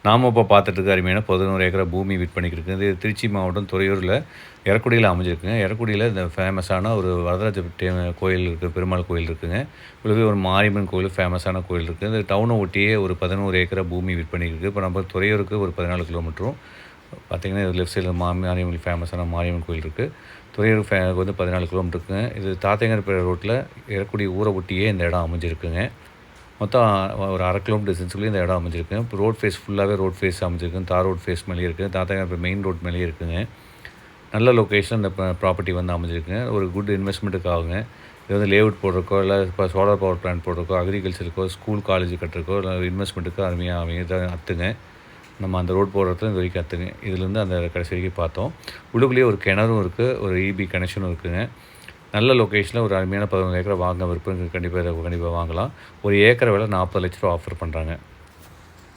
நாம் இப்போ பார்த்துட்டு இருக்க அருமையான 11 ஏக்கரா பூமி விற்பனைக்கு இருக்குது. இது திருச்சி மாவட்டம் துறையூரில் எரக்குடியில் அமைஞ்சிருக்குங்க. எரக்குடியில் இந்த ஃபேமஸான ஒரு வரதராஜ கோயில் இருக்குது, பெருமாள் கோயில் இருக்குதுங்க. கூடவே ஒரு மாரியம்மன் கோயில் ஃபேமஸான கோயில் இருக்குது. இந்த டவுனை ஒட்டியே ஒரு 11 ஏக்கரா பூமி விற்பனைக்கு இருக்குது. இப்போ நம்ம துறையூருக்கு ஒரு 14 கிலோமீட்டரும் பார்த்திங்கன்னா இது லெஃப்ட் சைடில் மாரியம்மன் ஃபேமஸான மாரியம்மன் கோயில் இருக்குது. துறையூர் வந்து 14 கிலோமீட்டர் இருக்குங்க. இது தாத்தையங்கர் ரோட்டில் எரக்குடி ஊரை ஒட்டியே இந்த இடம் அமைஞ்சிருக்குங்க. மொத்தம் ஒரு 1/2 கிலோமீட்டர் டிஸ்டன்ஸ்க்குள்ளே இந்த இடம் அமைஞ்சிருக்கு. இப்போ ரோட் ஃபேஸ் ஃபுல்லாகவே ரோட் ஃபேஸ் அமைஞ்சிருக்கு. தார் ரோட் ஃபேஸ் மேலேயே இருக்குது. தாத்தாங்க மெயின் ரோட் மேலேயே இருக்குதுங்க. நல்ல லொக்கேஷன் இந்த ப்ராப்பர்ட்டி வந்து அமைஞ்சிருக்குங்க. ஒரு குட் இன்வெஸ்ட்மெண்ட்டுக்கு ஆகுங்க. இது வந்து லேஅவுட் போடுறக்கோ, இல்லை இப்போ சோலார் பவர் பிளான்ட் போடுறக்கோ, அக்ரிகல்ச்சருக்கோ, ஸ்கூல் காலேஜ் கட்டுறக்கோ, இல்லை இன்வெஸ்ட்மெண்ட்டுக்கு அருமையாக அமைய அத்துங்க. நம்ம அந்த ரோட் போடுறது இது வரைக்கும் அத்துங்க. இதுலேருந்து அந்த கடைசி வரைக்கும் பார்த்தோம். உள்ளுக்குள்ளேயே ஒரு கிணறும் இருக்குது, ஒரு இபி கனெக்ஷனும் இருக்குதுங்க. நல்ல லொக்கேஷனில் ஒரு அருமையான 11 ஏக்கரை வாங்க விருப்பம் கண்டிப்பாக வாங்கலாம். ஒரு ஏக்கரை விலை 40 லட்ச ரூபா ஆஃபர் பண்ணுறாங்க.